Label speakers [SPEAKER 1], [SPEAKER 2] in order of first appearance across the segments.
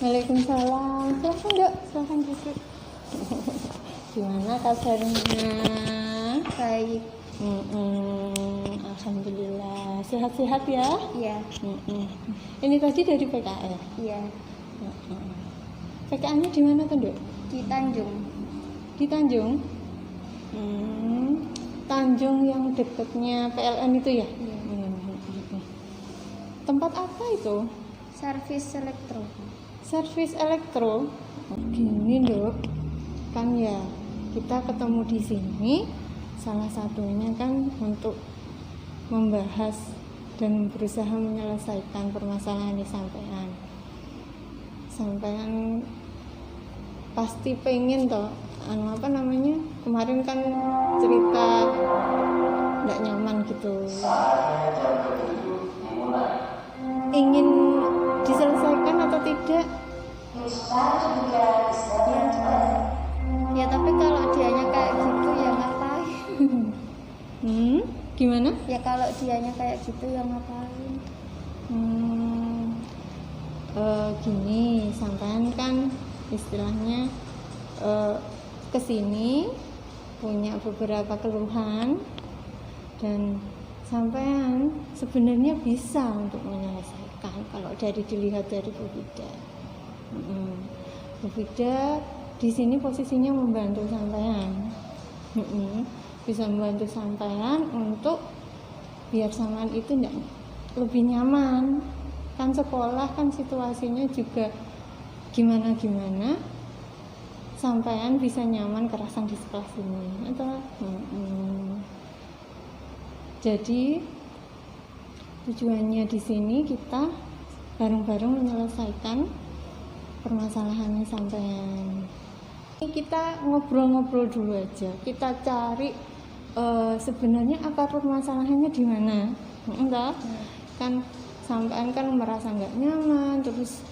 [SPEAKER 1] Waalaikumsalam. Silahkan Dok, silahkan duduk. Gimana kabarnya?
[SPEAKER 2] Baik.
[SPEAKER 1] Alhamdulillah. Sehat-sehat ya?
[SPEAKER 2] Iya.
[SPEAKER 1] Ini tadi dari PKL?
[SPEAKER 2] Iya.
[SPEAKER 1] PKL-nya di mana tuh Dok?
[SPEAKER 2] Di Tanjung.
[SPEAKER 1] Di Tanjung? Tanjung yang dekatnya PLN itu ya?
[SPEAKER 2] Iya.
[SPEAKER 1] Tempat apa itu?
[SPEAKER 2] Servis elektro.
[SPEAKER 1] Servis elektro. Gini Dok, kan ya kita ketemu di sini salah satunya kan untuk membahas dan berusaha menyelesaikan permasalahan di sampean pasti pengen toh kemarin kan cerita nggak nyaman gitu, ingin diselesaikan atau tidak?
[SPEAKER 2] Ya tapi kalau dianya kayak gitu ya ngapain?
[SPEAKER 1] Gimana?
[SPEAKER 2] Ya kalau dianya kayak gitu ya ngapain?
[SPEAKER 1] Gini, sampean kan istilahnya kesini punya beberapa keluhan dan sampean sebenarnya bisa untuk menyelesaikan kalau dilihat dari Bu Fida. Bu Fida di sini posisinya membantu sampean, bisa membantu sampean untuk biar sampean itu lebih nyaman. Kan sekolah kan situasinya juga gimana sampean bisa nyaman kerasan di sekolah sini atau jadi tujuannya di sini kita bareng-bareng menyelesaikan permasalahannya sampean. Kita ngobrol-ngobrol dulu aja, kita cari sebenarnya akar permasalahannya di mana. Kan sampean kan merasa nggak nyaman, terus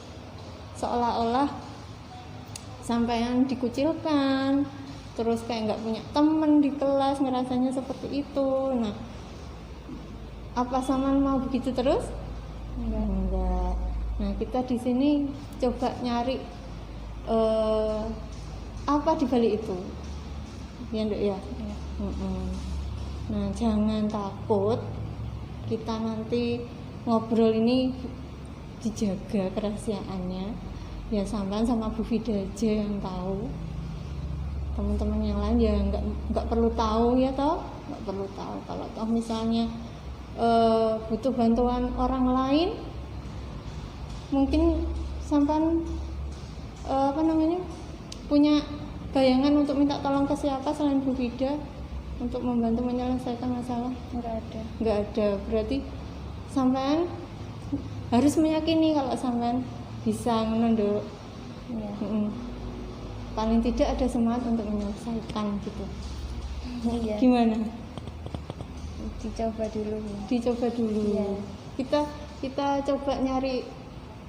[SPEAKER 1] seolah-olah sampean dikucilkan, terus kayak nggak punya temen di kelas, ngerasanya seperti itu. Nah, apa sampean mau begitu terus? Enggak. Nah, kita di sini coba nyari apa di balik itu, ya Nduk ya. Nah, jangan takut, kita nanti ngobrol ini dijaga kerahasiaannya. Ya sampean sama Bu Fida aja yang tahu. Teman-teman yang lain ya nggak perlu tahu ya toh, nggak perlu tahu. Kalau toh misalnya butuh bantuan orang lain, mungkin sampean punya bayangan untuk minta tolong ke siapa selain Bu Fida untuk membantu menyelesaikan masalah? Nggak ada. Berarti sampean harus meyakini kalau sampean bisa menunduk.
[SPEAKER 2] Ya.
[SPEAKER 1] Paling tidak ada semangat untuk menyelesaikan gitu.
[SPEAKER 2] Iya.
[SPEAKER 1] Gimana? Dicoba dulu.
[SPEAKER 2] Ya.
[SPEAKER 1] Kita coba nyari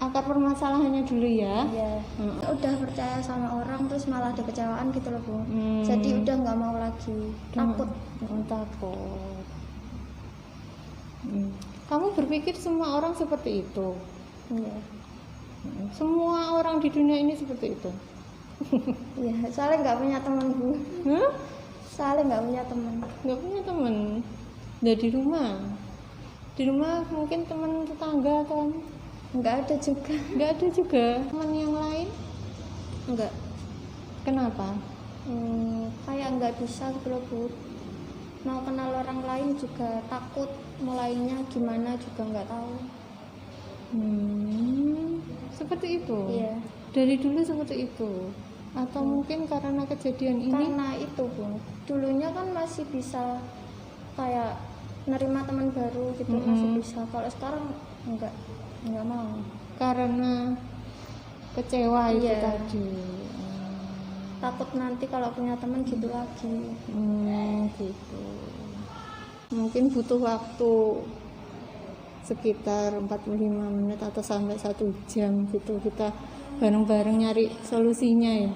[SPEAKER 1] akar permasalahannya dulu ya.
[SPEAKER 2] Iya. Udah percaya sama orang terus malah ada kecewaan gitu loh Bu. Jadi udah nggak mau lagi, takut.
[SPEAKER 1] Kamu berpikir semua orang seperti itu?
[SPEAKER 2] Iya.
[SPEAKER 1] Semua orang di dunia ini seperti itu?
[SPEAKER 2] Iya, soalnya nggak punya teman Bu. Soalnya nggak punya teman.
[SPEAKER 1] Nggak punya teman. Nah, di rumah mungkin teman tetangga kan?
[SPEAKER 2] Nggak ada juga.
[SPEAKER 1] Teman yang lain?
[SPEAKER 2] Nggak.
[SPEAKER 1] Kenapa?
[SPEAKER 2] Kayak nggak bisa gitu loh Bu. Mau kenal orang lain juga takut, mulainya gimana juga nggak tahu.
[SPEAKER 1] Seperti itu?
[SPEAKER 2] Iya.
[SPEAKER 1] Dari dulu seperti itu? Atau mungkin karena kejadian ini?
[SPEAKER 2] Karena itu Bu, dulunya kan masih bisa kayak nerima teman baru gitu, masih bisa. Kalau sekarang nggak mau.
[SPEAKER 1] Karena kecewa itu tadi.
[SPEAKER 2] Takut nanti kalau punya teman gitu lagi.
[SPEAKER 1] Gitu. Mungkin butuh waktu sekitar 45 menit atau sampai 1 jam gitu, kita bareng-bareng nyari solusinya ya.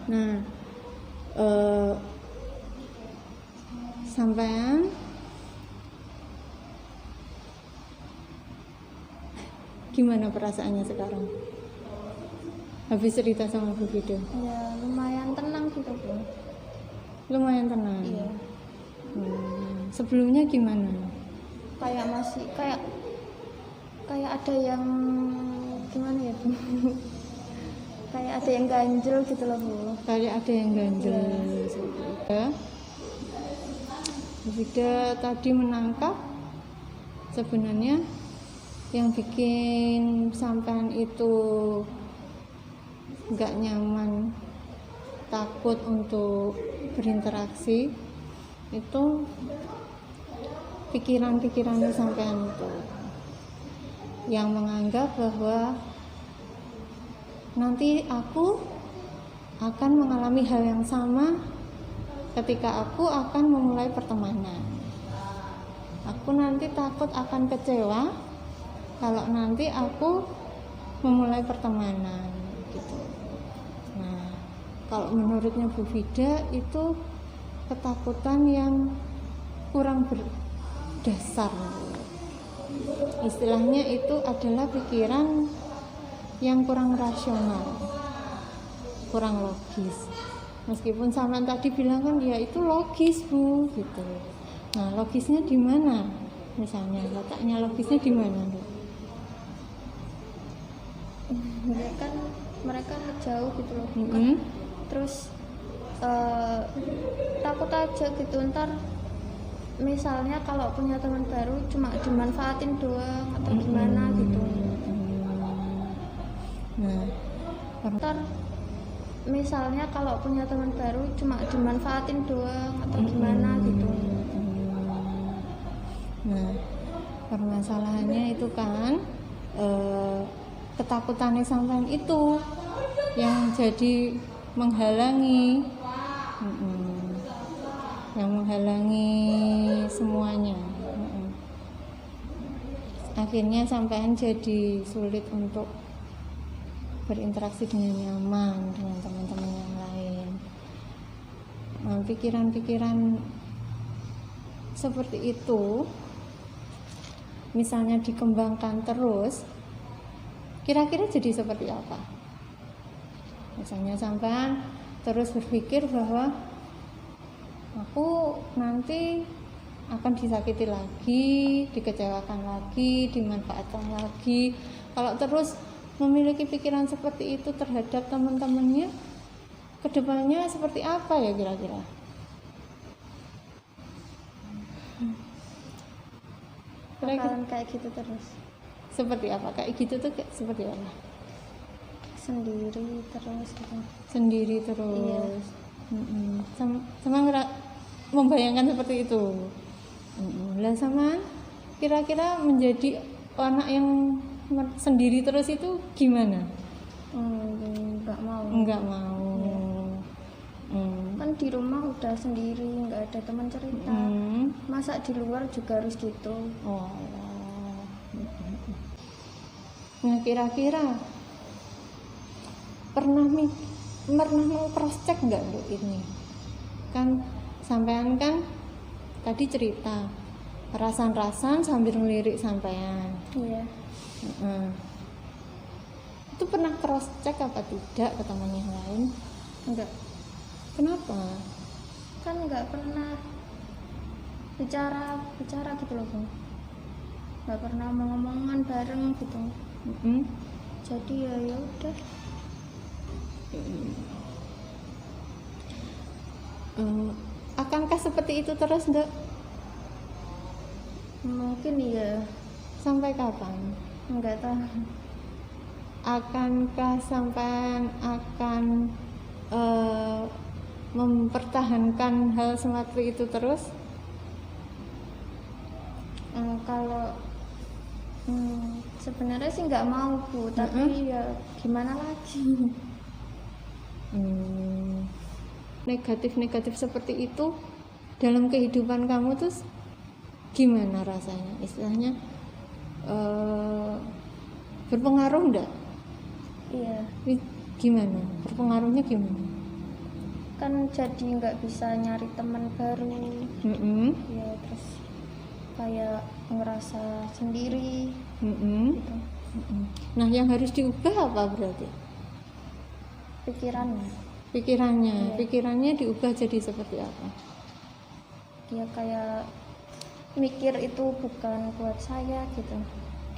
[SPEAKER 1] Nah, sampean gimana perasaannya sekarang habis cerita sama Bu Vida?
[SPEAKER 2] Ya lumayan tenang gitu Bu.
[SPEAKER 1] Lumayan tenang.
[SPEAKER 2] Iya.
[SPEAKER 1] Sebelumnya gimana?
[SPEAKER 2] Kayak masih kayak ada yang gimana ya Bu? Kayak ada yang ganjel gitu loh Bu.
[SPEAKER 1] Kayak ada yang ganjel. Ya. Bu Vida tadi menangkap sebenarnya yang bikin sampean itu nggak nyaman, takut untuk berinteraksi itu pikiran-pikirannya sampean itu yang menganggap bahwa nanti aku akan mengalami hal yang sama ketika aku akan memulai pertemanan. Aku nanti takut akan kecewa kalau nanti aku memulai pertemanan gitu. Nah, kalau menurutnya Bu Vida itu ketakutan yang kurang berdasar. Istilahnya itu adalah pikiran yang kurang rasional, kurang logis. Meskipun sampean tadi bilang kan ya itu logis Bu gitu. Nah, logisnya di mana? Misalnya letaknya logisnya di mana, Bu?
[SPEAKER 2] Mereka jauh gitu loh. Terus takut aja gitu ntar misalnya kalau punya teman baru cuma dimanfaatin doang atau gimana gitu.
[SPEAKER 1] Nah,
[SPEAKER 2] ntar misalnya kalau punya teman baru cuma dimanfaatin doang atau gimana gitu.
[SPEAKER 1] Nah, permasalahannya itu kan ketakutannya sampean itu yang jadi menghalangi, yang menghalangi semuanya. Akhirnya sampean jadi sulit untuk berinteraksi dengan nyaman dengan teman-teman yang lain. Nah, pikiran-pikiran seperti itu misalnya dikembangkan terus, kira-kira jadi seperti apa? Misalnya sampean terus berpikir bahwa aku nanti akan disakiti lagi, dikecewakan lagi, dimanfaatkan lagi. Kalau terus memiliki pikiran seperti itu terhadap teman-temannya, kedepannya seperti apa ya kira-kira?
[SPEAKER 2] Bakalan kayak gitu terus.
[SPEAKER 1] Seperti apa? Kayak gitu tuh kayak seperti apa?
[SPEAKER 2] Sendiri terus gitu.
[SPEAKER 1] Sendiri terus.
[SPEAKER 2] Iya.
[SPEAKER 1] Sama membayangkan seperti itu. Lah sama kira-kira menjadi anak yang sendiri terus itu gimana?
[SPEAKER 2] Enggak mau.
[SPEAKER 1] Enggak mau.
[SPEAKER 2] Iya. Kan di rumah udah sendiri, nggak ada teman cerita. Masa di luar juga harus gitu.
[SPEAKER 1] Oh. Nah, kira-kira pernah mau cross check nggak Bu ini? Kan sampean kan tadi cerita rasan-rasan sambil ngelirik sampean.
[SPEAKER 2] Iya.
[SPEAKER 1] Itu pernah cross check apa tidak ke teman yang lain?
[SPEAKER 2] Enggak.
[SPEAKER 1] Kenapa?
[SPEAKER 2] Kan nggak pernah bicara gitu loh Bu. Nggak pernah ngomongan bareng gitu. Jadi ya udah.
[SPEAKER 1] Akankah seperti itu terus Dok?
[SPEAKER 2] Mungkin iya.
[SPEAKER 1] Sampai kapan?
[SPEAKER 2] Enggak tahu.
[SPEAKER 1] Akankah sampean akan mempertahankan hal seperti itu terus?
[SPEAKER 2] Kalau sebenarnya sih nggak mau Bu, tapi ya gimana lagi.
[SPEAKER 1] Negatif seperti itu dalam kehidupan kamu tuh gimana rasanya? Istilahnya berpengaruh enggak?
[SPEAKER 2] Iya.
[SPEAKER 1] Gimana? Berpengaruhnya gimana?
[SPEAKER 2] Kan jadi nggak bisa nyari teman baru. Ya terus kayak ngerasa sendiri gitu.
[SPEAKER 1] Nah, yang harus diubah apa berarti?
[SPEAKER 2] Pikirannya
[SPEAKER 1] Pikirannya.
[SPEAKER 2] Iya.
[SPEAKER 1] Pikirannya diubah jadi seperti apa?
[SPEAKER 2] ya kayak mikir itu bukan buat saya gitu.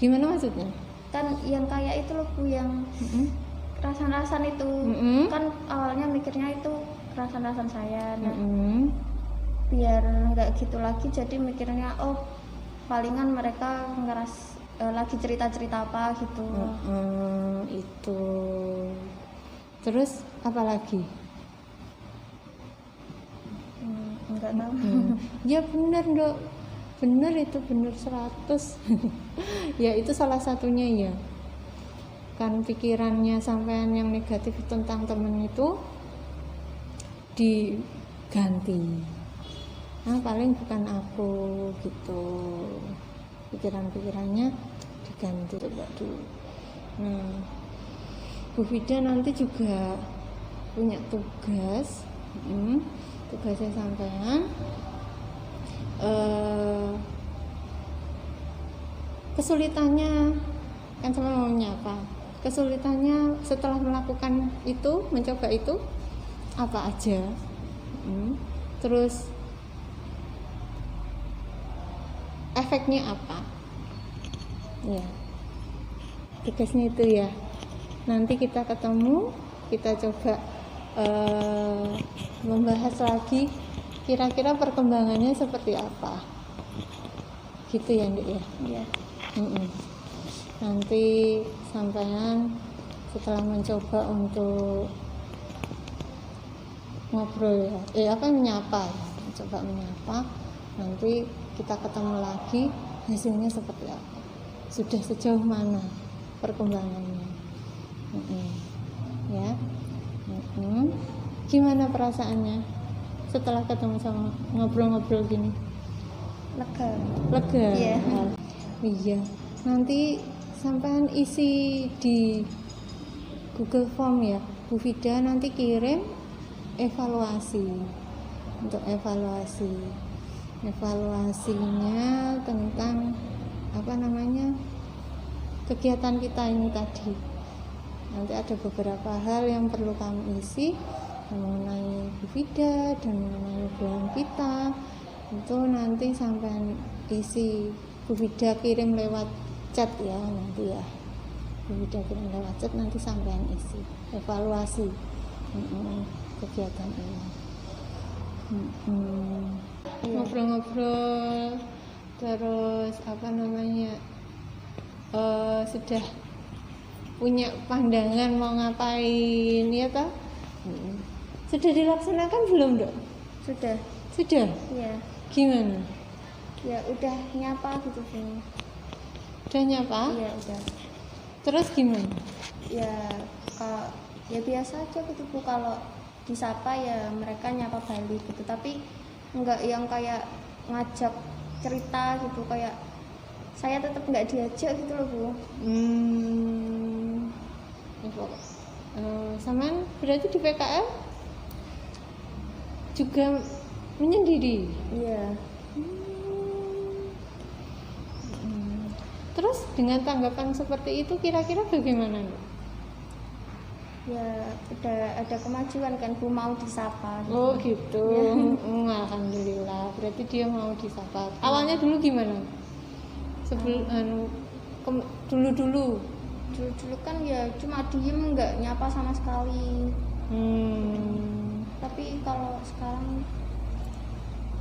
[SPEAKER 1] Gimana maksudnya?
[SPEAKER 2] Kan yang kayak itu loh Bu, yang rasan-rasan itu kan awalnya mikirnya itu rasan-rasan saya. Nah, biar nggak gitu lagi jadi mikirnya oh palingan mereka lagi cerita-cerita apa gitu.
[SPEAKER 1] Itu. Terus apa lagi?
[SPEAKER 2] Nggak tahu.
[SPEAKER 1] Ya benar Dok, benar itu, benar 100. Ya itu salah satunya ya, kan pikirannya sampean yang negatif tentang temen itu diganti. Nah paling bukan aku gitu, pikiran-pikirannya diganti coba dulu. Nah Bu Vida nanti juga punya tugas. Tugasnya sampean kesulitannya kan sama mau menyapa, kesulitannya setelah melakukan itu, mencoba itu apa aja. Terus efeknya apa ya, tugasnya itu ya. Nanti kita ketemu, kita coba membahas lagi kira-kira perkembangannya seperti apa gitu ya Ndek ya.
[SPEAKER 2] Iya.
[SPEAKER 1] Nanti sampean setelah mencoba untuk ngobrol ya, menyapa ya, coba menyapa, nanti kita ketemu lagi hasilnya seperti apa, sudah sejauh mana perkembangannya. Ya. Gimana perasaannya setelah ketemu sama ngobrol-ngobrol gini? Lega.
[SPEAKER 2] Iya.
[SPEAKER 1] Iya. Nanti sampean isi di Google Form ya, Bu Vida nanti kirim evaluasi. Untuk evaluasinya tentang kegiatan kita ini tadi. Nanti ada beberapa hal yang perlu kami isi mengenai Bu Vida dan mengenai obrolan kita. Itu nanti sampai isi Bu Vida kirim lewat chat ya, nanti ya Bu Vida kirim lewat chat, nanti sampean isi evaluasi kegiatan ini. Ngobrol-ngobrol terus sudah punya pandangan mau ngapain ya toh? Sudah dilaksanakan belum Dok?
[SPEAKER 2] Sudah. Iya.
[SPEAKER 1] Gimana?
[SPEAKER 2] Ya udah nyapa gitu sih.
[SPEAKER 1] Udah nyapa?
[SPEAKER 2] Iya udah.
[SPEAKER 1] Terus gimana?
[SPEAKER 2] Ya biasa aja gitu Bu, kalau disapa ya mereka nyapa balik gitu, tapi enggak yang kayak ngajak cerita gitu, kayak saya tetap nggak diajak gitu loh Bu.
[SPEAKER 1] Saman berarti di PKL juga menyendiri.
[SPEAKER 2] Iya.
[SPEAKER 1] Terus dengan tanggapan seperti itu kira-kira bagaimana?
[SPEAKER 2] Ya udah ada kemajuan kan Bu, mau disapa gitu.
[SPEAKER 1] Oh gitu. Alhamdulillah, berarti dia mau disapa. Awalnya dulu gimana? Dulu
[SPEAKER 2] kan ya cuma diem, nggak nyapa sama sekali. Tapi kalau sekarang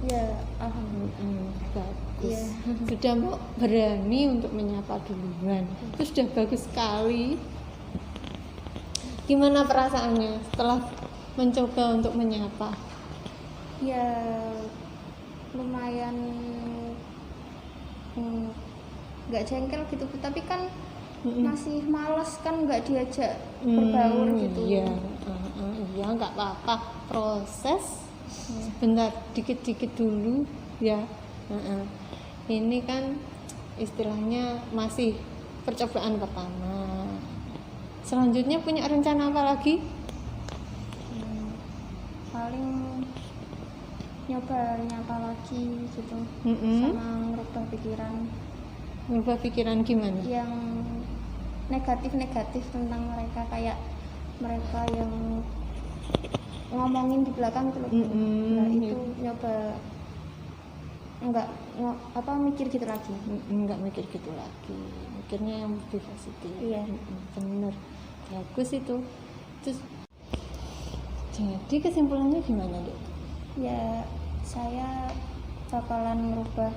[SPEAKER 2] ya alhamdulillah
[SPEAKER 1] bagus.
[SPEAKER 2] Iya.
[SPEAKER 1] Sudah mau berani untuk menyapa duluan, itu sudah bagus sekali. Gimana perasaannya setelah mencoba untuk menyapa?
[SPEAKER 2] Ya lumayan nggak jengkel gitu, tapi kan masih malas kan, nggak diajak berbaur gitu.
[SPEAKER 1] Iya, nggak apa-apa, proses sebentar, dikit-dikit dulu ya. Ini kan istilahnya masih percobaan pertama. Selanjutnya punya rencana apa lagi?
[SPEAKER 2] Paling nyapa lagi gitu, sama ngerubah pikiran.
[SPEAKER 1] Merubah pikiran gimana?
[SPEAKER 2] Yang negatif tentang mereka, kayak mereka yang ngomongin di belakang itu loh. Nah itu nyoba mikir gitu lagi.
[SPEAKER 1] Enggak mikir gitu lagi, mikirnya yang lebih positif.
[SPEAKER 2] Iya.
[SPEAKER 1] Bener, bagus itu. Terus jadi kesimpulannya gimana, Dek?
[SPEAKER 2] Ya saya bakalan merubah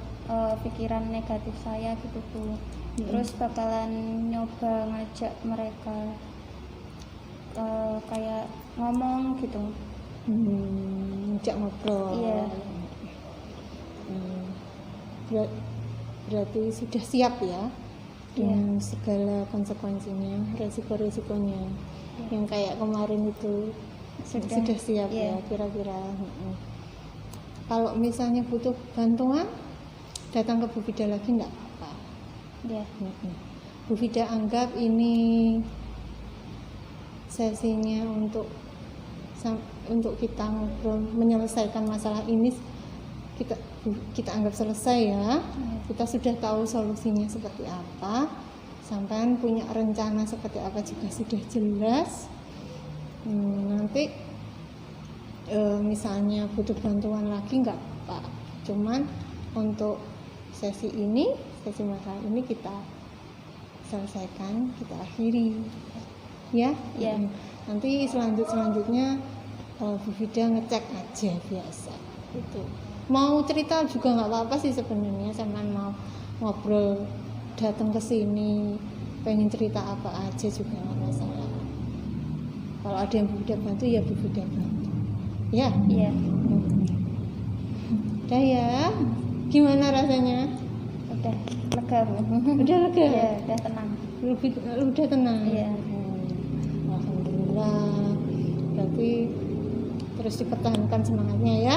[SPEAKER 2] pikiran negatif saya gitu tuh. Terus bakalan nyoba ngajak mereka kayak ngomong gitu.
[SPEAKER 1] Ngajak ngobrol.
[SPEAKER 2] Iya.
[SPEAKER 1] Berarti sudah siap ya dengan segala konsekuensinya, resiko-resikonya. Yang kayak kemarin itu sudah siap ya kira-kira. Kalau misalnya butuh bantuan, datang ke Bu Vida lagi enggak apa-apa.
[SPEAKER 2] Ya.
[SPEAKER 1] Bu Vida anggap ini sesinya untuk kita ngobrol menyelesaikan masalah ini, kita anggap selesai ya. Kita sudah tahu solusinya seperti apa, sampean punya rencana seperti apa juga sudah jelas. Nanti misalnya butuh bantuan lagi nggak apa-apa, cuman untuk sesi masalah ini kita selesaikan, kita akhiri ya. Nanti selanjutnya Bu Vida ngecek aja biasa itu. Mau cerita juga nggak apa-apa sih sebenarnya, sampean mau ngobrol datang ke sini pengen cerita apa aja juga nggak masalah. Kalau ada yang Bu Vida bantu ya Bu Vida bantu ya. Udah ya, gimana rasanya?
[SPEAKER 2] Udah lega Bu.
[SPEAKER 1] Udah lega?
[SPEAKER 2] Ya, udah tenang.
[SPEAKER 1] Udah tenang?
[SPEAKER 2] Iya.
[SPEAKER 1] Alhamdulillah. Berarti terus dipertahankan semangatnya ya.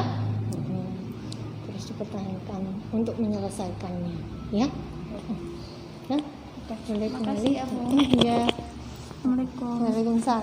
[SPEAKER 1] Terus dipertahankan untuk menyelesaikannya ya. Boleh
[SPEAKER 2] Makasih ya Bu.
[SPEAKER 1] Iya.
[SPEAKER 2] Assalamualaikum.
[SPEAKER 1] Waalaikumsalam.